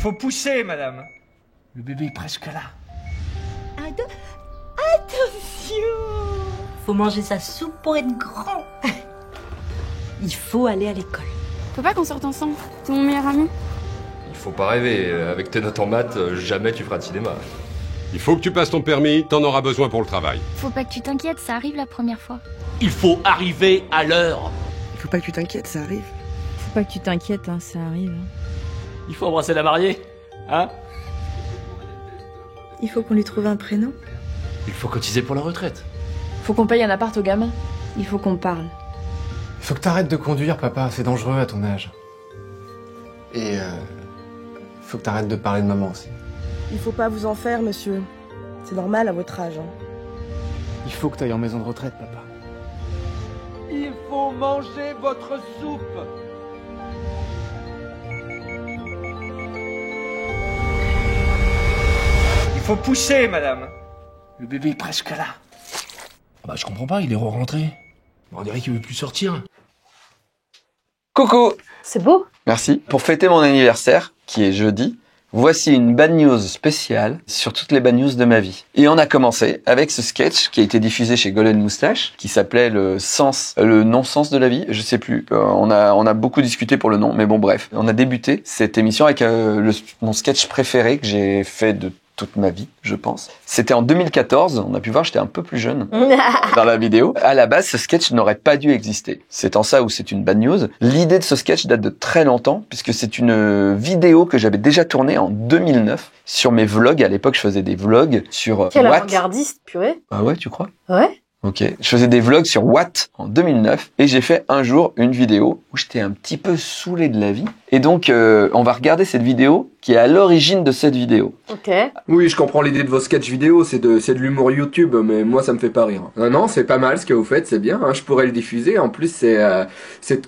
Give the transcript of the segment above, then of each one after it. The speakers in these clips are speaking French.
faut pousser, madame. Le bébé est presque là. Attention! Faut manger sa soupe pour être grand. Il faut aller à l'école. Faut pas qu'on sorte ensemble. T'es mon meilleur ami. Il faut pas rêver, avec tes notes en maths, jamais tu feras de cinéma. Il faut que tu passes ton permis, t'en auras besoin pour le travail. Faut pas que tu t'inquiètes, ça arrive la première fois. Il faut arriver à l'heure. Il faut pas que tu t'inquiètes, ça arrive. Faut pas que tu t'inquiètes, hein, ça arrive. Il faut embrasser la mariée, hein? Il faut qu'on lui trouve un prénom. Il faut cotiser pour la retraite. Faut qu'on paye un appart aux gamins. Il faut qu'on parle. Il faut que t'arrêtes de conduire, papa, c'est dangereux à ton âge. Et faut que t'arrêtes de parler de maman aussi. Il faut pas vous en faire, monsieur. C'est normal à votre âge. Il faut que t'ailles en maison de retraite, papa. Il faut manger votre soupe. Il faut pousser, madame. Le bébé est presque là. Bah, je comprends pas, il est re-rentré. On dirait qu'il veut plus sortir. Coucou! C'est beau. Merci. Pour fêter mon anniversaire, qui est jeudi, voici une bad news spéciale sur toutes les bad news de ma vie. Et on a commencé avec ce sketch qui a été diffusé chez Golden Moustache, qui s'appelait le non-sens de la vie. Je sais plus. On a beaucoup discuté pour le nom, mais bon, bref. On a débuté cette émission avec mon sketch préféré que j'ai fait de toute ma vie, je pense. C'était en 2014, on a pu voir, j'étais un peu plus jeune dans la vidéo. À la base, ce sketch n'aurait pas dû exister. C'est en ça où c'est une bad news. L'idée de ce sketch date de très longtemps, puisque c'est une vidéo que j'avais déjà tournée en 2009 sur mes vlogs. À l'époque, je faisais des vlogs sur Quel Watt. avant-gardiste, purée. Ah ouais, tu crois? Ouais. Ok. Je faisais des vlogs sur Watt en 2009 et j'ai fait un jour une vidéo où j'étais un petit peu saoulé de la vie. Et donc, on va regarder cette vidéo qui est à l'origine de cette vidéo. Ok. Oui, je comprends l'idée de vos sketchs vidéo, c'est de l'humour YouTube, mais moi ça me fait pas rire. Non, c'est pas mal ce que vous faites, c'est bien, hein, je pourrais le diffuser, en plus c'est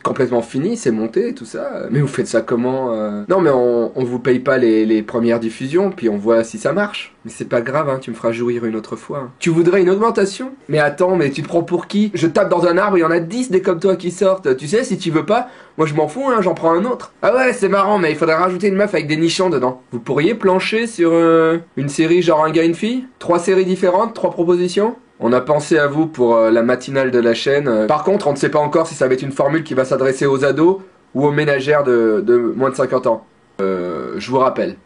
complètement fini, c'est monté, tout ça. Mais vous faites ça comment Non, mais on vous paye pas les premières diffusions, puis on voit si ça marche. Mais c'est pas grave, hein, tu me feras jouir une autre fois. Tu voudrais une augmentation? Mais attends, mais tu te prends pour qui? Je tape dans un arbre, il y en a 10 des comme toi qui sortent. Tu sais, si tu veux pas, moi je m'en fous, hein, j'en prends un autre. Ah ouais, c'est marrant, mais il faudrait rajouter une meuf avec des nichons dedans. Vous pourriez plancher sur une série genre un gars, une fille? 3 séries différentes, 3 propositions? On a pensé à vous pour la matinale de la chaîne. Par contre, on ne sait pas encore si ça va être une formule qui va s'adresser aux ados ou aux ménagères de moins de 50 ans. Je vous rappelle.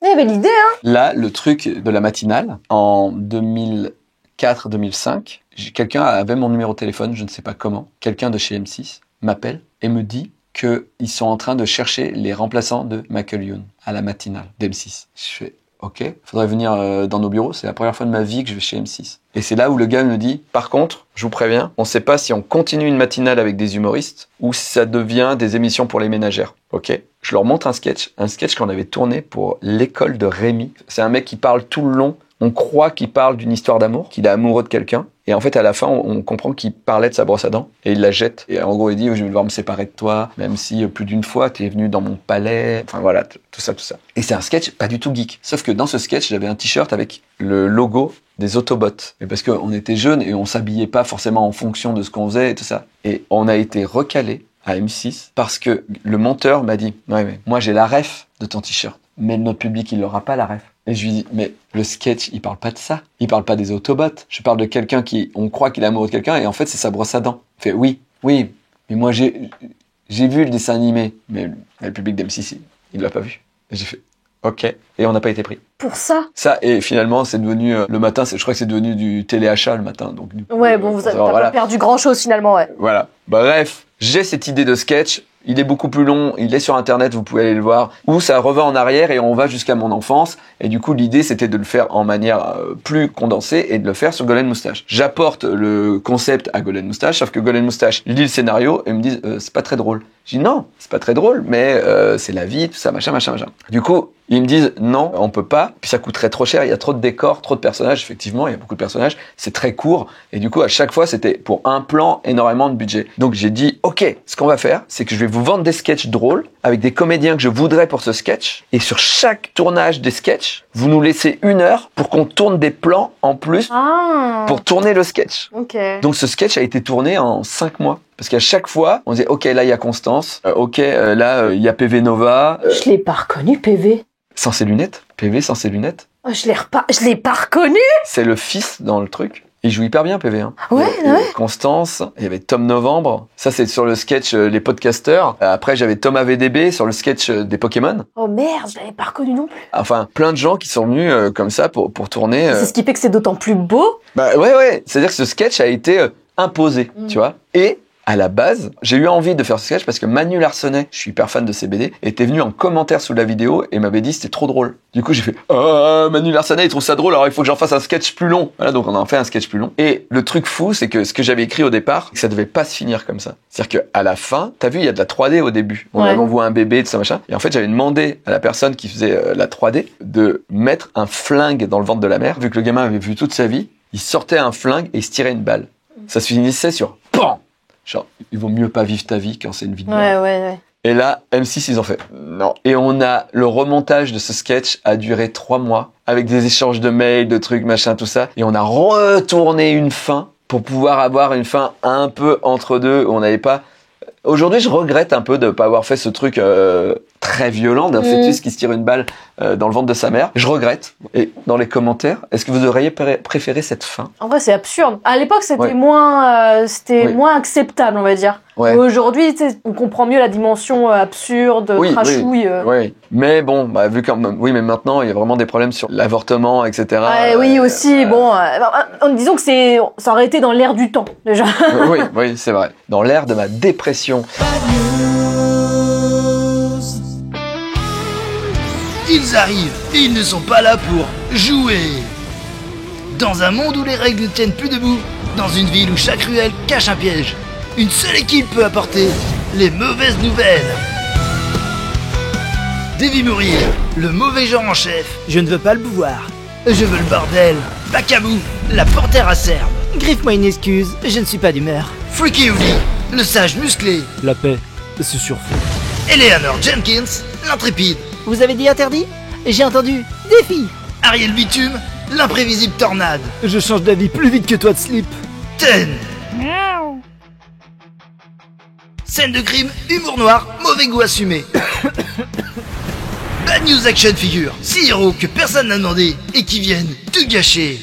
Il y avait l'idée, hein. Là, le truc de la matinale, en 2004-2005, quelqu'un avait mon numéro de téléphone, je ne sais pas comment. Quelqu'un de chez M6 m'appelle et me dit qu'ils sont en train de chercher les remplaçants de Michael Youn à la matinale d'M6. Je fais ok, faudrait venir dans nos bureaux, c'est la première fois de ma vie que je vais chez M6. Et c'est là où le gars me dit, par contre, je vous préviens, on sait pas si on continue une matinale avec des humoristes ou si ça devient des émissions pour les ménagères. Ok. Je leur montre un sketch qu'on avait tourné pour l'école de Rémi. C'est un mec qui parle tout le long. On croit qu'il parle d'une histoire d'amour, qu'il est amoureux de quelqu'un. Et en fait, à la fin, on comprend qu'il parlait de sa brosse à dents et il la jette. Et en gros, il dit, je vais devoir me séparer de toi, même si plus d'une fois, tu es venu dans mon palais. Enfin voilà, tout ça. Et c'est un sketch pas du tout geek. Sauf que dans ce sketch, j'avais un t-shirt avec le logo des Autobots. Et parce qu'on était jeunes et on s'habillait pas forcément en fonction de ce qu'on faisait et tout ça. Et on a été recalé à M6 parce que le monteur m'a dit, ouais, mais moi j'ai la ref de ton t-shirt. Mais notre public, il n'aura pas la ref. Et je lui dis, mais le sketch, il parle pas de ça. Il parle pas des Autobots. Je parle de quelqu'un on croit qu'il est amoureux de quelqu'un et en fait, c'est sa brosse à dents. Il fait, oui, mais moi, j'ai vu le dessin animé. Mais le public d'M6, il l'a pas vu. Et j'ai fait, ok. Et on n'a pas été pris. Pour ça? Ça, et finalement, c'est devenu, le matin, je crois que c'est devenu du téléachat le matin. Donc, du coup, ouais, bon, vous avez pas perdu grand chose finalement, ouais. Voilà. Bref, j'ai cette idée de sketch. Il est beaucoup plus long, il est sur internet, vous pouvez aller le voir, où ça revient en arrière et on va jusqu'à mon enfance. Et du coup, l'idée, c'était de le faire en manière plus condensée et de le faire sur Golden Moustache. J'apporte le concept à Golden Moustache, sauf que Golden Moustache lit le scénario et me dit c'est pas très drôle. Je dis non, c'est pas très drôle, mais c'est la vie, tout ça, machin. Du coup, ils me disent non, on peut pas, puis ça coûterait trop cher, il y a trop de décors, trop de personnages, effectivement, il y a beaucoup de personnages, c'est très court, et du coup, à chaque fois, c'était pour un plan, énormément de budget. Donc j'ai dit, ok, ce qu'on va faire, c'est que je vais vous vendre des sketchs drôles, avec des comédiens que je voudrais pour ce sketch, et sur chaque tournage des sketchs, vous nous laissez 1 heure pour qu'on tourne des plans en plus, pour tourner le sketch. Okay. Donc ce sketch a été tourné en 5 mois. Parce qu'à chaque fois, on disait, ok, là, il y a Constance, ok, là, il y a PV Nova. Je l'ai pas reconnu, PV. Sans ses lunettes. PV sans ses lunettes. Oh, je l'ai pas reconnu. C'est le fils dans le truc. Il joue hyper bien, PV. Hein. Ouais, Il y avait ouais. Constance, il y avait Tom Novembre. Ça, c'est sur le sketch Les Podcasters. Après, j'avais Thomas VDB sur le sketch des Pokémon. Oh merde, je l'avais pas reconnu non plus. Enfin, plein de gens qui sont venus comme ça pour tourner. C'est ce qui fait que c'est d'autant plus beau. Bah ouais. C'est-à-dire que ce sketch a été imposé, tu vois. Et à la base, j'ai eu envie de faire ce sketch parce que Manu Larsenet, je suis hyper fan de ses BD, était venu en commentaire sous la vidéo et m'avait dit c'était trop drôle. Du coup, j'ai fait Manu Larsenet, il trouve ça drôle, alors il faut que j'en fasse un sketch plus long. Voilà, donc on en fait un sketch plus long. Et le truc fou, c'est que ce que j'avais écrit au départ, c'est que ça devait pas se finir comme ça. C'est-à-dire qu'à la fin, t'as vu, il y a de la 3D au début. On voit un bébé, tout ça machin. Et en fait, j'avais demandé à la personne qui faisait la 3D de mettre un flingue dans le ventre de la mère, vu que le gamin avait vu toute sa vie. Il sortait un flingue et il se tirait une balle. Ça se finissait sur PAM. Genre, il vaut mieux pas vivre ta vie quand c'est une vie de merde. Ouais. Et là, M6, ils ont fait non. Et le remontage de ce sketch a duré 3 mois, avec des échanges de mails, de trucs, machin, tout ça. Et on a retourné une fin pour pouvoir avoir une fin un peu entre deux, où on n'avait pas... Aujourd'hui, je regrette un peu de pas avoir fait ce truc très violent d'un fœtus qui se tire une balle dans le ventre de sa mère. Je regrette. Et dans les commentaires, est-ce que vous auriez préféré cette fin? En vrai, c'est absurde. À l'époque, c'était Ouais. moins acceptable, on va dire. Ouais. Aujourd'hui, on comprend mieux la dimension absurde, trashouille. Oui. Mais bon, vu mais maintenant, il y a vraiment des problèmes sur l'avortement, etc. Oui, aussi. Disons que ça aurait été dans l'air du temps, déjà. oui, c'est vrai. Dans l'ère de ma dépression. Ils arrivent et ils ne sont pas là pour jouer. Dans un monde où les règles ne tiennent plus debout, dans une ville où chaque ruelle cache un piège, une seule équipe peut apporter les mauvaises nouvelles. Davy Mourir, le mauvais genre en chef. Je ne veux pas le pouvoir, je veux le bordel. Bacabou, la panthère acerbe. Griffe-moi une excuse, je ne suis pas d'humeur. Freaky Uli, le sage musclé. La paix, c'est sur fond. Eleanor Jenkins, l'intrépide. Vous avez dit interdit? J'ai entendu défi. Ariel Bitume, l'imprévisible tornade. Je change d'avis plus vite que toi de slip. Ten. Scène de crime, humour noir, mauvais goût assumé. Bad News Action Figure, 6 héros que personne n'a demandé et qui viennent tout gâcher.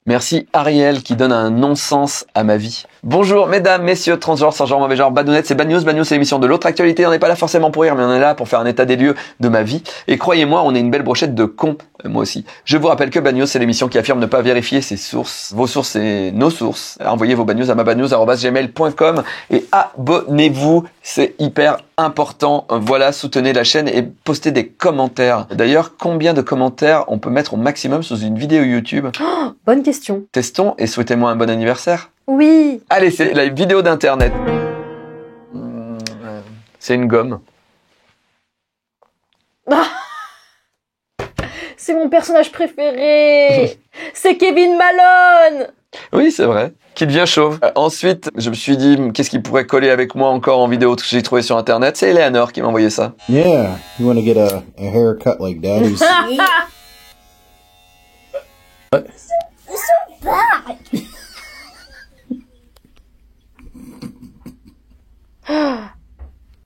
Merci Ariel qui donne un non-sens à ma vie. Bonjour mesdames, messieurs, transgenres, sans genre, mauvais genre, badounettes, c'est Bad News. Bad News, c'est l'émission de l'autre actualité. On n'est pas là forcément pour rire, mais on est là pour faire un état des lieux de ma vie. Et croyez-moi, on est une belle brochette de cons, moi aussi. Je vous rappelle que Bad News, c'est l'émission qui affirme ne pas vérifier ses sources. Vos sources, c'est nos sources. Envoyez vos Bad News à mabadnews@gmail.com et abonnez-vous, c'est hyper important. Voilà, soutenez la chaîne et postez des commentaires. D'ailleurs, combien de commentaires on peut mettre au maximum sous une vidéo YouTube? Bonne question. Testons et souhaitez-moi un bon anniversaire. Oui. Allez, c'est la vidéo d'internet. C'est une gomme. C'est mon personnage préféré. C'est Kevin Malone. Oui, c'est vrai. Qui devient chauve. Ensuite, je me suis dit, qu'est-ce qui pourrait coller avec moi encore en vidéo que j'ai trouvé sur internet? C'est Eleanor qui m'a envoyé ça. Yeah, you want to get a haircut like daddy's.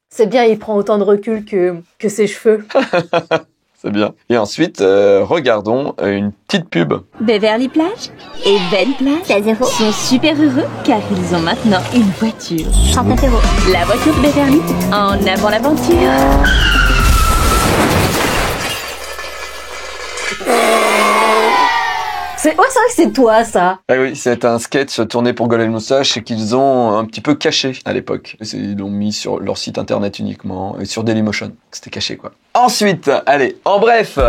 C'est bien, il prend autant de recul que ses cheveux. C'est bien. Et ensuite, regardons une petite pub. Beverly Plage et Ben Plage sont super heureux car ils ont maintenant une voiture. 39 €. La voiture de Beverly, en avant l'aventure. C'est vrai que c'est toi, ça. Ah oui, c'est un sketch tourné pour Golden Moustache et qu'ils ont un petit peu caché à l'époque. Ils l'ont mis sur leur site internet uniquement et sur Dailymotion. C'était caché, quoi. Ensuite, allez, en bref.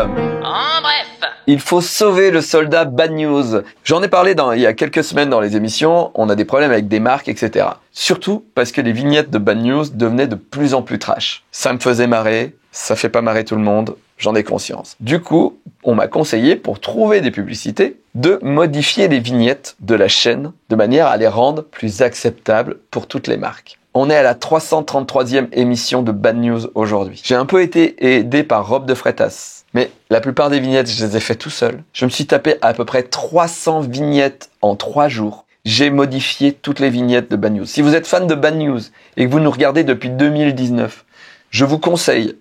Il faut sauver le soldat Bad News. J'en ai parlé il y a quelques semaines dans les émissions. On a des problèmes avec des marques, etc. Surtout parce que les vignettes de Bad News devenaient de plus en plus trash. Ça me faisait marrer. Ça fait pas marrer tout le monde. J'en ai conscience. Du coup, on m'a conseillé, pour trouver des publicités, de modifier les vignettes de la chaîne de manière à les rendre plus acceptables pour toutes les marques. On est à la 333e émission de Bad News aujourd'hui. J'ai un peu été aidé par Rob de Freitas, mais la plupart des vignettes, je les ai fait tout seul. Je me suis tapé à peu près 300 vignettes en 3 jours. J'ai modifié toutes les vignettes de Bad News. Si vous êtes fan de Bad News et que vous nous regardez depuis 2019, je vous conseille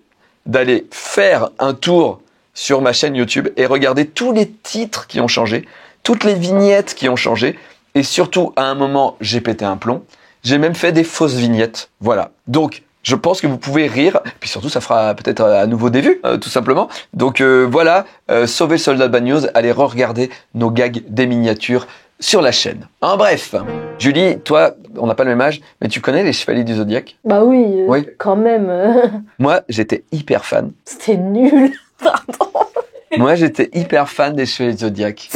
d'aller faire un tour sur ma chaîne YouTube et regarder tous les titres qui ont changé, toutes les vignettes qui ont changé, et surtout, à un moment, j'ai pété un plomb. J'ai même fait des fausses vignettes. Voilà. Donc, je pense que vous pouvez rire. Puis surtout, ça fera peut-être à nouveau des vues, tout simplement. Donc voilà, sauvez le soldat de Bad News. Allez re-regarder nos gags des miniatures sur la chaîne. En bref, Julie, toi, on n'a pas le même âge, mais tu connais les Chevaliers du Zodiaque? Bah oui, quand même. Moi, j'étais hyper fan. C'était nul. Pardon. Moi, j'étais hyper fan des Chevaliers du Zodiaque.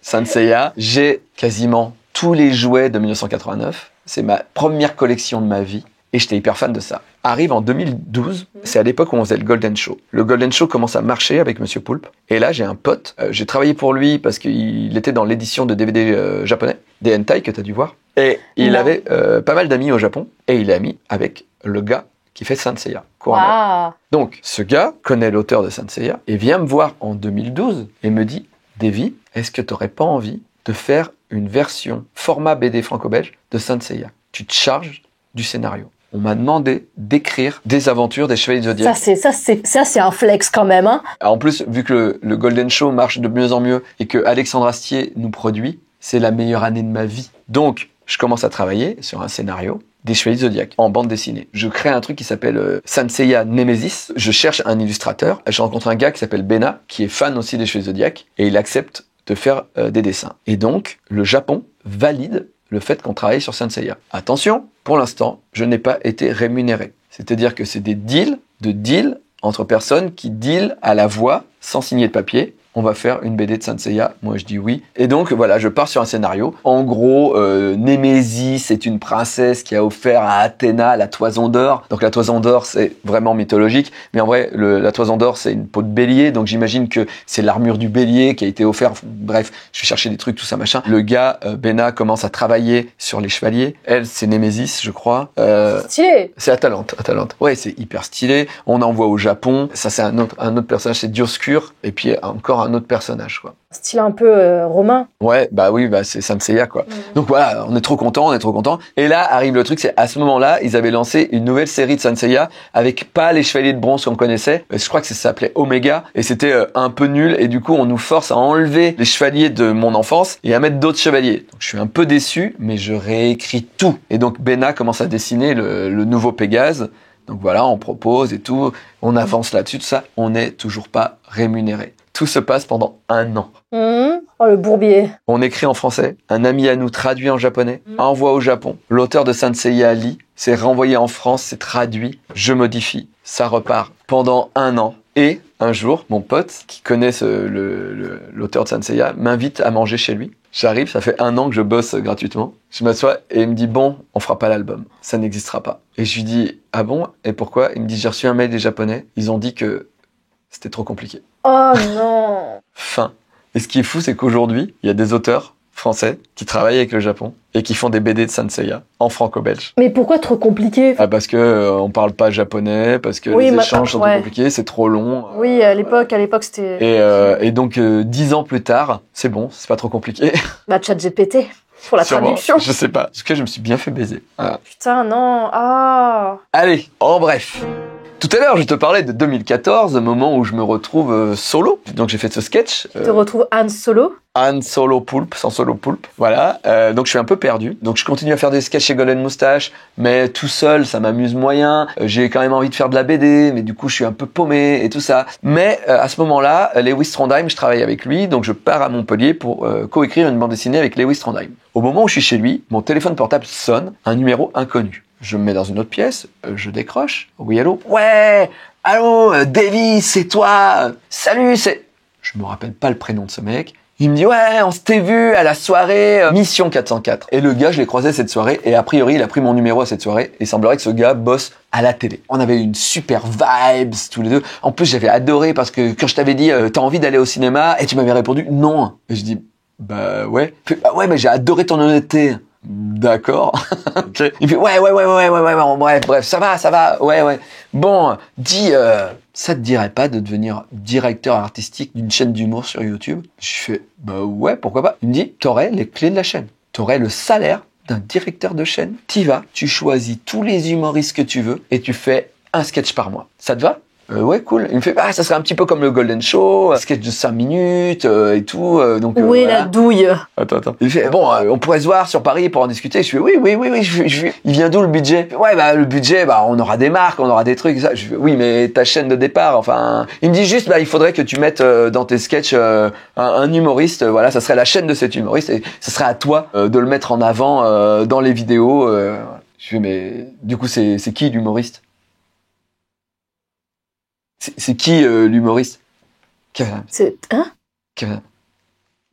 Saint Seiya. J'ai quasiment tous les jouets de 1989. C'est ma première collection de ma vie. Et j'étais hyper fan de ça. Arrive en 2012, c'est à l'époque où on faisait le Golden Show. Le Golden Show commence à marcher avec Monsieur Poulpe. Et là, j'ai un pote, j'ai travaillé pour lui parce qu'il était dans l'édition de DVD japonais, des hentai que tu as dû voir. Et il avait pas mal d'amis au Japon. Et il est ami avec le gars qui fait Saint Seiya, Kurama. Donc, ce gars connaît l'auteur de Saint Seiya et vient me voir en 2012 et me dit « Davy, est-ce que tu n'aurais pas envie de faire une version format BD franco-belge de Saint Seiya? Tu te charges du scénario. » On m'a demandé d'écrire des aventures des Chevaliers du Zodiaque. Ça, c'est un flex quand même, hein. En plus, vu que le Golden Show marche de mieux en mieux et que Alexandre Astier nous produit, c'est la meilleure année de ma vie. Donc, je commence à travailler sur un scénario des Chevaliers du Zodiaque en bande dessinée. Je crée un truc qui s'appelle Saint Seiya Nemesis. Je cherche un illustrateur. Je rencontre un gars qui s'appelle Bena, qui est fan aussi des Chevaliers du Zodiaque, et il accepte de faire des dessins. Et donc, le Japon valide le fait qu'on travaille sur Saint Seiya. Attention, pour l'instant, je n'ai pas été rémunéré. C'est-à-dire que c'est des deals entre personnes qui dealent à la voix sans signer de papier. On va faire une BD de Saint Seiya. Moi, je dis oui. Et donc, voilà, je pars sur un scénario. En gros, Némésis est une princesse qui a offert à Athéna la toison d'or. Donc, la toison d'or, c'est vraiment mythologique. Mais en vrai, la toison d'or, c'est une peau de bélier. Donc, j'imagine que c'est l'armure du bélier qui a été offerte. Bref, je vais chercher des trucs, tout ça, machin. Le gars, Bena, commence à travailler sur les chevaliers. Elle, c'est Némésis, je crois. Stylé. C'est Atalante. Ouais, c'est hyper stylé. On envoie au Japon. Ça, c'est un autre personnage, c'est Dioscure. Et puis, encore un autre personnage, quoi. Style un peu romain. Ouais, c'est Saint Seiya, quoi. Donc voilà, on est trop contents. Et là, arrive le truc, c'est à ce moment-là, ils avaient lancé une nouvelle série de Saint Seiya avec pas les chevaliers de bronze qu'on connaissait. Je crois que ça s'appelait Omega, et c'était un peu nul, et du coup, on nous force à enlever les chevaliers de mon enfance et à mettre d'autres chevaliers. Donc je suis un peu déçu, mais je réécris tout. Et donc Bena commence à dessiner le nouveau Pégase. Donc voilà, on propose et tout, on avance là-dessus, tout ça. On n'est toujours pas rémunéré. Tout se passe pendant 1 an. Oh, le bourbier. On écrit en français, un ami à nous traduit en japonais, envoie au Japon. L'auteur de Saint Seiya lit, c'est renvoyé en France, c'est traduit, je modifie, ça repart pendant 1 an. Et un jour, mon pote, qui connaît l'auteur de Saint Seiya, m'invite à manger chez lui. J'arrive, ça fait 1 an que je bosse gratuitement. Je m'assois et il me dit, bon, on fera pas l'album, ça n'existera pas. Et je lui dis, ah bon? Et pourquoi? Il me dit, j'ai reçu un mail des Japonais, ils ont dit que c'était trop compliqué. Oh non. Fin. Et ce qui est fou, c'est qu'aujourd'hui, il y a des auteurs français qui travaillent avec le Japon et qui font des BD de Saint Seiya en franco-belge. Mais pourquoi trop compliqué? Parce que on parle pas japonais, parce que les échanges sont trop compliqués, c'est trop long. Oui, à l'époque c'était... Et donc 10 ans plus tard, c'est bon, c'est pas trop compliqué. ChatGPT pour la traduction. Je sais pas. Parce que je me suis bien fait baiser. Voilà. Putain, non. Ah. Allez, en bref. Tout à l'heure, je te parlais de 2014, moment où je me retrouve solo. Donc j'ai fait ce sketch. Tu te retrouves Han Solo. Han Solo Poulpe, sans Solo Poulpe. Voilà. Donc je suis un peu perdu. Donc je continue à faire des sketchs chez Golden Moustache, mais tout seul, ça m'amuse moyen. J'ai quand même envie de faire de la BD, mais du coup je suis un peu paumé et tout ça. Mais à ce moment-là, Lewis Trondheim, je travaille avec lui, donc je pars à Montpellier pour coécrire une bande dessinée avec Lewis Trondheim. Au moment où je suis chez lui, mon téléphone portable sonne, un numéro inconnu. Je me mets dans une autre pièce, je décroche. Oui, allô? Ouais! Allô, Davy, c'est toi! Salut, c'est... Je me rappelle pas le prénom de ce mec. Il me dit, ouais, on s'était vu à la soirée Mission 404. Et le gars, je l'ai croisé cette soirée, et a priori, il a pris mon numéro à cette soirée, et il semblerait que ce gars bosse à la télé. On avait une super vibes, tous les deux. En plus, j'avais adoré, parce que quand je t'avais dit, t'as envie d'aller au cinéma, et tu m'avais répondu, non. Et je dis, bah ouais. Ouais, mais j'ai adoré ton honnêteté. d'accord. Okay. Il fait ouais, bon, bref, ça va, ouais. Bon, dis, ça te dirait pas de devenir directeur artistique d'une chaîne d'humour sur YouTube? Je fais, bah ouais, pourquoi pas. Il me dit, t'aurais les clés de la chaîne. T'aurais le salaire d'un directeur de chaîne. T'y vas, tu choisis tous les humoristes que tu veux et tu fais un sketch par mois. Ça te va? Ouais, cool. Il me fait, ça serait un petit peu comme le Golden Show, un sketch de 5 minutes et tout. Donc, où est la douille? Attends. Il fait, bon, on pourrait se voir sur Paris pour en discuter. Je fais, oui. Il vient d'où le budget? Ouais, le budget, on aura des marques, on aura des trucs. Ça. Je fais, oui, mais ta chaîne de départ, enfin. Il me dit juste, il faudrait que tu mettes dans tes sketchs un humoriste. Voilà, ça serait la chaîne de cet humoriste et ça serait à toi de le mettre en avant dans les vidéos. Je fais, mais du coup, c'est qui l'humoriste? C'est qui l'humoriste? Kev Adams. C'est... Hein? Kev Adams.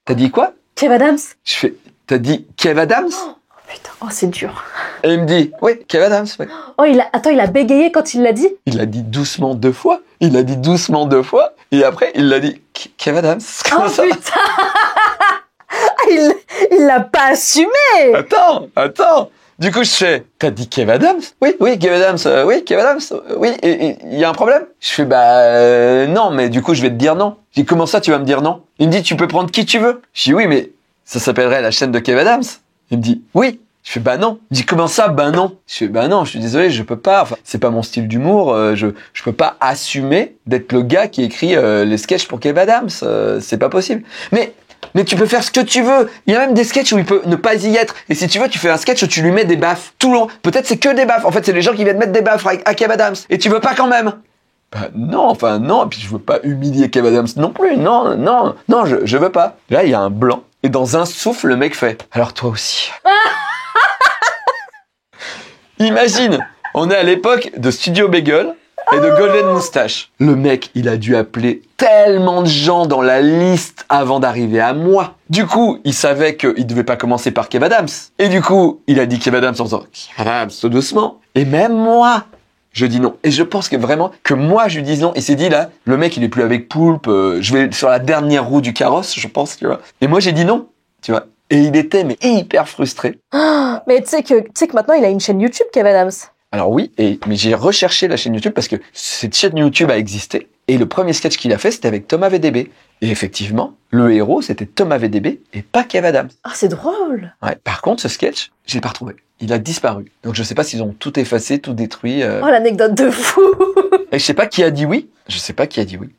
T'as dit quoi? Kev Adams? Je fais, t'as dit Kev Adams? Oh putain, c'est dur. Et il me dit, oui, Kev Adams. Ouais. Oh, il a bégayé quand il l'a dit? Il l'a dit doucement 2 fois. Et après, il l'a dit Kev Adams. Oh ça. Putain. Il l'a pas assumé. Attends. Du coup, je fais, t'as dit Kev Adams? Oui, Kev Adams, oui, et il y a un problème? Je fais, non, mais du coup, je vais te dire non. Je dis, comment ça, tu vas me dire non? Il me dit, tu peux prendre qui tu veux. Je dis, oui, mais ça s'appellerait la chaîne de Kev Adams. Il me dit, oui. Je fais, non. Il dit, comment ça, non? Je fais, non, je suis désolé, je peux pas. Enfin, c'est pas mon style d'humour. Je peux pas assumer d'être le gars qui écrit les sketchs pour Kev Adams. C'est pas possible. Mais tu peux faire ce que tu veux. Il y a même des sketchs où il peut ne pas y être. Et si tu veux, tu fais un sketch où tu lui mets des baffes tout le long. Peut-être c'est que des baffes. En fait, c'est les gens qui viennent mettre des baffes à Kev Adams. Et tu veux pas quand même? Non. Et puis je veux pas humilier Kev Adams non plus. Non, je veux pas. Là, il y a un blanc. Et dans un souffle, le mec fait, alors toi aussi. Imagine, on est à l'époque de Studio Bagel et de Golden Moustache. Le mec, il a dû appeler tellement de gens dans la liste avant d'arriver à moi. Du coup, il savait qu'il devait pas commencer par Kev Adams. Et du coup, il a dit Kev Adams en disant Kev Adams, tout doucement. Et même moi, je dis non. Et je pense que vraiment, que moi, je lui dise non. Il s'est dit là, le mec, il est plus avec Poulpe. Je vais sur la dernière roue du carrosse, je pense, tu vois. Et moi, j'ai dit non, tu vois. Et il était mais hyper frustré. Mais tu sais que maintenant, il a une chaîne YouTube, Kev Adams. Alors oui, mais j'ai recherché la chaîne YouTube parce que cette chaîne YouTube a existé. Et le premier sketch qu'il a fait, c'était avec Thomas VDB. Et effectivement, le héros, c'était Thomas VDB et pas Kev Adams. Ah, c'est drôle. Ouais. Par contre, ce sketch, je l'ai pas retrouvé. Il a disparu. Donc je sais pas s'ils ont tout effacé, tout détruit. Oh, l'anecdote de fou. Et je sais pas qui a dit oui.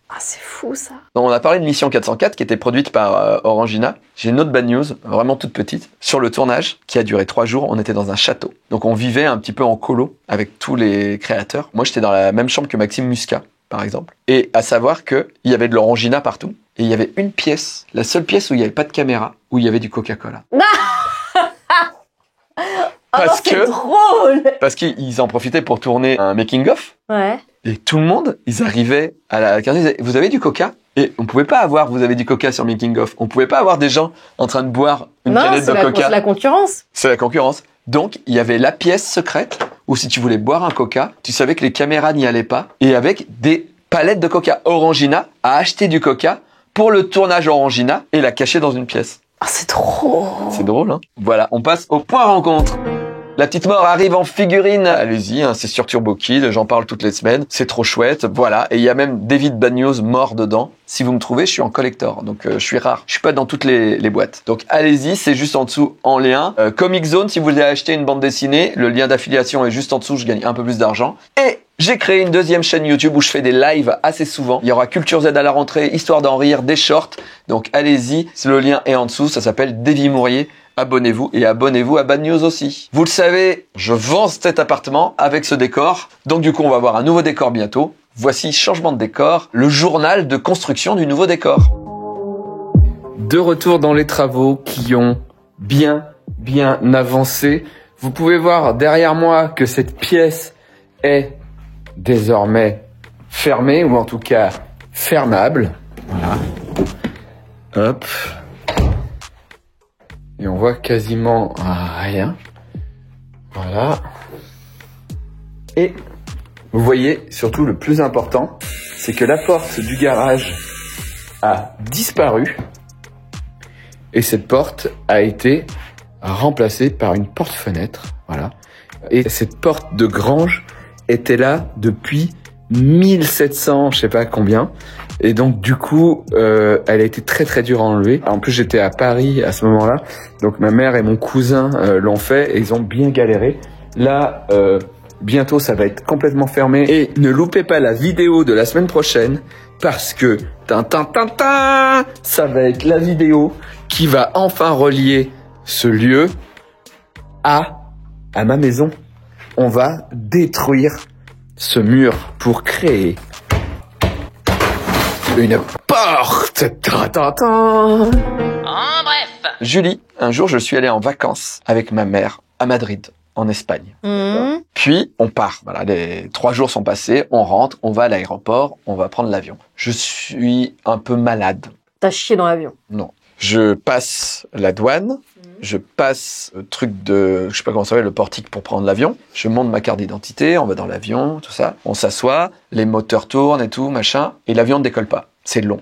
Ah, c'est fou, ça. Donc, on a parlé de Mission 404 qui était produite par Orangina. J'ai une autre bad news, vraiment toute petite. Sur le tournage, qui a duré 3 jours, on était dans un château. Donc on vivait un petit peu en colo avec tous les créateurs. Moi, j'étais dans la même chambre que Maxime Muscat, par exemple. Et à savoir qu'il y avait de l'Orangina partout. Et il y avait une pièce, la seule pièce où il n'y avait pas de caméra, où il y avait du Coca-Cola. C'est drôle. Parce qu'ils en profitaient pour tourner un making-of. Ouais. Et tout le monde, ils arrivaient à la cantine, ils disaient, vous avez du Coca? Et on pouvait pas avoir, vous avez du Coca sur Making of. On pouvait pas avoir des gens en train de boire une canette de Coca. C'est la concurrence. C'est la concurrence. Donc, il y avait la pièce secrète où si tu voulais boire un Coca, tu savais que les caméras n'y allaient pas. Et avec des palettes de Coca. Orangina a acheté du Coca pour le tournage Orangina et l'a caché dans une pièce. Ah, c'est drôle. C'est drôle, hein? Voilà, on passe au point rencontre. La petite mort arrive en figurine. Allez-y, hein, c'est sur Turbo Kid, j'en parle toutes les semaines. C'est trop chouette, voilà. Et il y a même David Bagnos mort dedans. Si vous me trouvez, je suis en collector, donc je suis rare. Je suis pas dans toutes les boîtes. Donc allez-y, c'est juste en dessous en lien. Comic Zone, si vous voulez acheter une bande dessinée, le lien d'affiliation est juste en dessous, je gagne un peu plus d'argent. Et j'ai créé une deuxième chaîne YouTube où je fais des lives assez souvent. Il y aura Culture Z à la rentrée, Histoire d'en rire, des shorts. Donc allez-y, le lien est en dessous, ça s'appelle Davy Mourier. Abonnez-vous et abonnez-vous à Bad News aussi. Vous le savez, je vends cet appartement avec ce décor. Donc du coup, on va avoir un nouveau décor bientôt. Voici changement de décor, le journal de construction du nouveau décor. De retour dans les travaux qui ont bien avancé. Vous pouvez voir derrière moi que cette pièce est désormais fermée, ou en tout cas fermable. Voilà. Hop. Et on voit quasiment rien. Voilà. Et vous voyez, surtout le plus important, c'est que la porte du garage a disparu. Et cette porte a été remplacée par une porte-fenêtre, voilà. Et cette porte de grange était là depuis 1700, je sais pas combien. Et donc du coup, elle a été très très dure à enlever. En plus, j'étais à Paris à ce moment-là, donc ma mère et mon cousin l'ont fait et ils ont bien galéré. Là, bientôt, ça va être complètement fermé. Et ne loupez pas la vidéo de la semaine prochaine parce que ça va être la vidéo qui va enfin relier ce lieu à ma maison. On va détruire ce mur pour créer une porte. En bref. Julie, un jour, je suis allé en vacances avec ma mère à Madrid, en Espagne. Puis, on part. Voilà, les 3 jours sont passés, on rentre, on va à l'aéroport, on va prendre l'avion. Je suis un peu malade. T'as chié dans l'avion? Non. Je passe la douane, je passe le truc de, je sais pas comment ça s'appelle, le portique pour prendre l'avion. Je monte ma carte d'identité, on va dans l'avion, tout ça. On s'assoit, les moteurs tournent et tout, machin. Et l'avion ne décolle pas. C'est long,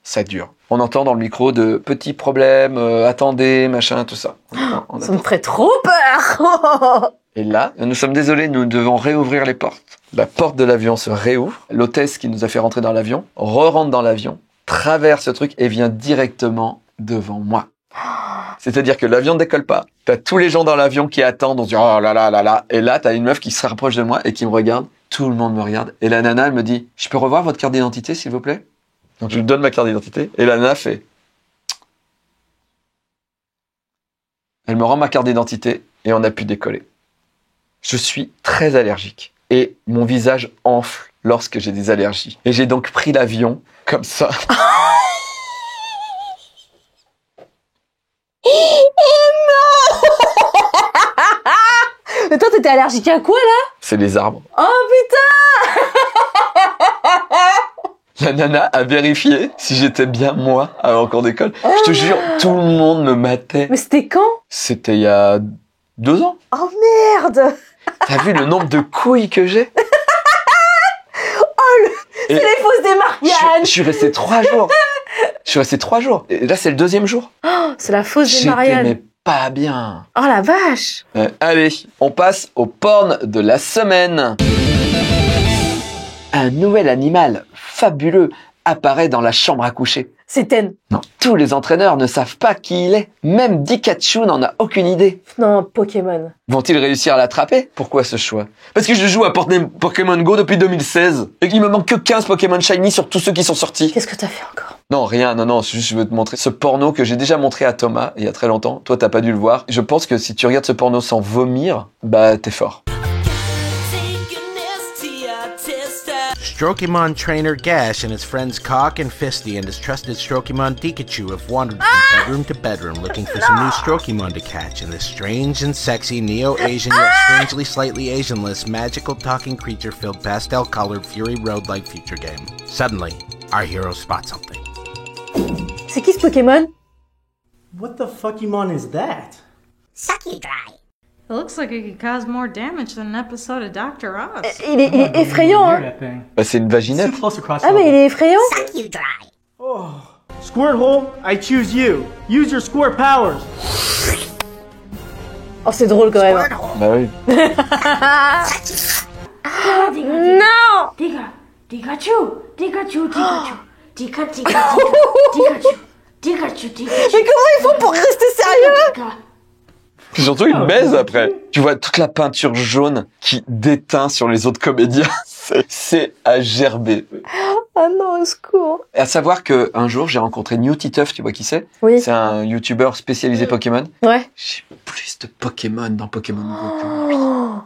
ça dure. On entend dans le micro de petits problèmes, attendez, machin, tout ça. Ça me ferait trop peur. Et là, nous sommes désolés, nous devons réouvrir les portes. La porte de l'avion se réouvre. L'hôtesse qui nous a fait rentrer dans l'avion re-rentre dans l'avion, traverse ce truc et vient directement devant moi. C'est-à-dire que l'avion ne décolle pas. T'as tous les gens dans l'avion qui attendent, on se dit oh là là là là. Et là, t'as une meuf qui se rapproche de moi et qui me regarde. Tout le monde me regarde. Et la nana, elle me dit, je peux revoir votre carte d'identité, s'il vous plaît? Donc je lui donne ma carte d'identité. Et la nana fait. Elle me rend ma carte d'identité et on a pu décoller. Je suis très allergique. Et mon visage enfle lorsque j'ai des allergies. Et j'ai donc pris l'avion comme ça. Mais toi, t'étais allergique à quoi, là? C'est les arbres. Oh, putain! La nana a vérifié si j'étais bien moi avant qu'on décolle. Je te jure, tout le monde me matait. Mais c'était quand? C'était il y a 2 ans. Oh, merde! T'as vu le nombre de couilles que j'ai? C'est les fausses des Marianne! Je suis resté 3 jours. Je suis resté 3 jours. Et là, c'est le 2e jour. Oh, c'est la fausse des Marianne. J'étais mais pas bien. Oh la vache! Allez, on passe au porn de la semaine. Un nouvel animal fabuleux apparaît dans la chambre à coucher. C'est Ten. Non, tous les entraîneurs ne savent pas qui il est. Même Pikachu n'en a aucune idée. Non, Pokémon. Vont-ils réussir à l'attraper? Pourquoi ce choix? Parce que je joue à Pokémon Go depuis 2016 et qu'il me manque que 15 Pokémon Shiny sur tous ceux qui sont sortis. Qu'est-ce que t'as fait encore? Non, rien, non, juste je veux te montrer ce porno que j'ai déjà montré à Thomas il y a très longtemps. Toi, t'as pas dû le voir. Je pense que si tu regardes ce porno sans vomir, bah t'es fort. Strokemon trainer Gash and his friends Cock and Fisty and his trusted Strokemon Pikachu have wandered from bedroom to bedroom looking for some new Strokemon to catch in this strange and sexy neo-Asian yet strangely slightly Asianless magical talking creature-filled pastel-colored Fury Road-like feature game. Suddenly, our hero spots something. C'est qui ce Pokémon? What the fuckymon is that? Sucky Dry. It looks like it could cause more damage than an episode of Dr. Oz. Il est effrayant, hein? Bah, c'est une vaginette. Ah, mais il est effrayant? Sucky Dry. Oh. Squirtle, I choose you. Use your squirt powers. Oh, c'est drôle quand même. Bah oui. Non! Pikachu. Mais comment ils font pour rester sérieux? Puis surtout, il baise après. Tu vois toute la peinture jaune qui déteint sur les autres comédiens. C'est à gerber. Ah non, au secours. Et à savoir que un jour, j'ai rencontré New Titeuf, tu vois qui c'est? Oui. C'est un YouTuber spécialisé Pokémon. Ouais. J'ai plus de Pokémon dans Pokémon Go que lui. Oh,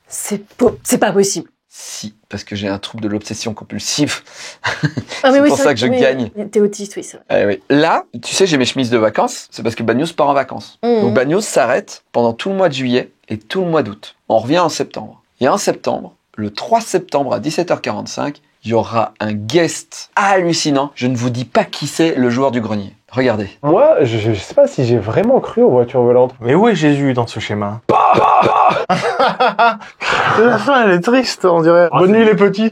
c'est pas possible. Si, parce que j'ai un trouble de l'obsession compulsive. Ah, mais c'est oui, pour ça que je gagne. T'es autiste, oui, ça. Oui. Là, tu sais, j'ai mes chemises de vacances. C'est parce que Bad News part en vacances. Donc Bad News s'arrête pendant tout le mois de juillet et tout le mois d'août. On revient en septembre. Et en septembre, le 3 septembre à 17h45, il y aura un guest hallucinant. Je ne vous dis pas qui c'est, le joueur du grenier. Regardez. Moi, je sais pas si j'ai vraiment cru aux voitures volantes. Mais où est Jésus dans ce schéma? La fin, elle est triste, on dirait. Bonne nuit les petits.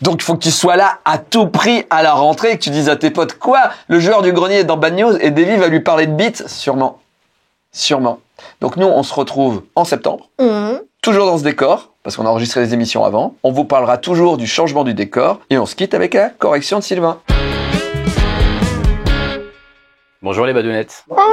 Donc il faut que tu sois là à tout prix à la rentrée et que tu dises à tes potes quoi? Le joueur du grenier est dans Bad News et Davy va lui parler de beats, sûrement. Sûrement. Donc nous, on se retrouve en septembre, toujours dans ce décor, parce qu'on a enregistré les émissions avant. On vous parlera toujours du changement du décor, et on se quitte avec la correction de Sylvain. Bonjour les badounettes. Bonjour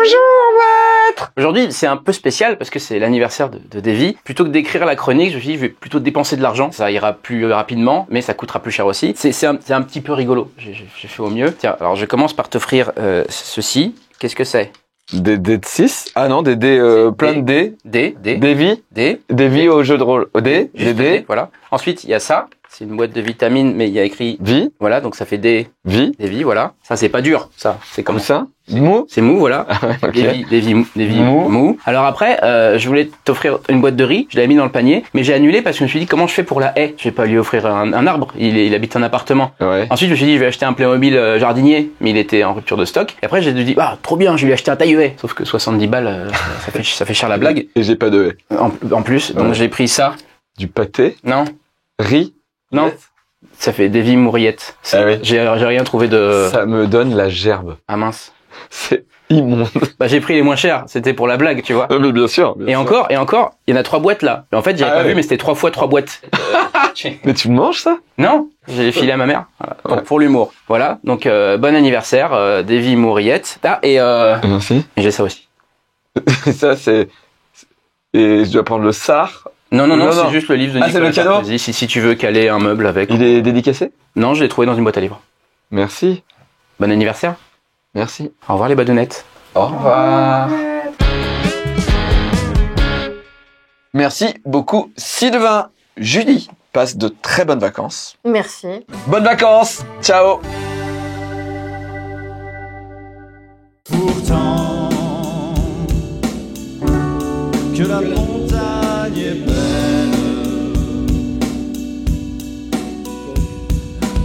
maître. Aujourd'hui, c'est un peu spécial parce que c'est l'anniversaire de Davy. Plutôt que d'écrire la chronique, je me suis dit, je vais plutôt dépenser de l'argent. Ça ira plus rapidement, mais ça coûtera plus cher aussi. C'est un petit peu rigolo. J'ai fait au mieux. Tiens, alors je commence par t'offrir ceci. Qu'est-ce que c'est? Des dés de 6? Ah non, des dés, plein de dés. Des vies au jeu de rôle. Des dés. Voilà. Ensuite, il y a ça. C'est une boîte de vitamines, mais il y a écrit vie. Voilà, donc ça fait des vies, voilà. Ça, c'est pas dur, ça. C'est comme ça. Mou. C'est mou, voilà. Okay. Des vies mou. Alors après, je voulais t'offrir une boîte de riz. Je l'avais mis dans le panier, mais j'ai annulé parce que je me suis dit, comment je fais pour la haie? Je vais pas lui offrir un arbre. Il habite en appartement. Ouais. Ensuite, je me suis dit, je vais acheter un Playmobil jardinier, mais il était en rupture de stock. Et après, j'ai dit, trop bien, je vais lui acheter un taille-haie. Sauf que 70 balles, ça fait cher la blague. Et j'ai pas de haie. En plus, donc j'ai pris ça. Du pâté? Non. Riz? Non. Ça fait Davy Mouriette. Ah oui. J'ai rien trouvé de... Ça me donne la gerbe. Ah mince. C'est immonde. Bah j'ai pris les moins chers, c'était pour la blague, tu vois. Mais bien sûr. Encore, il y en a 3 boîtes là. En fait, j'avais pas vu, mais c'était 3 fois 3 boîtes. Mais tu manges ça? Non, j'ai filé à ma mère. Voilà. Donc, pour l'humour. Voilà. Donc bon anniversaire, Davy Mouriette. Ah, et merci. J'ai ça aussi. Ça c'est... Et je dois prendre le SAR. Non, c'est juste le livre de Nicolas. Ah, c'est le cadeau? Vas-y, si tu veux caler un meuble avec. Il est dédicacé? Non, je l'ai trouvé dans une boîte à livres. Merci. Bon anniversaire. Merci. Au revoir les badounettes. Au revoir. Merci beaucoup Sylvain. Julie, passe de très bonnes vacances. Merci. Bonnes vacances. Ciao. Pourtant, que la montagne est belle,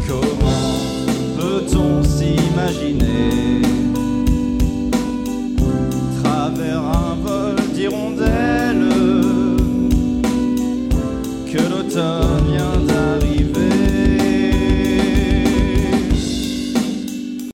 comment peut-on s'imaginer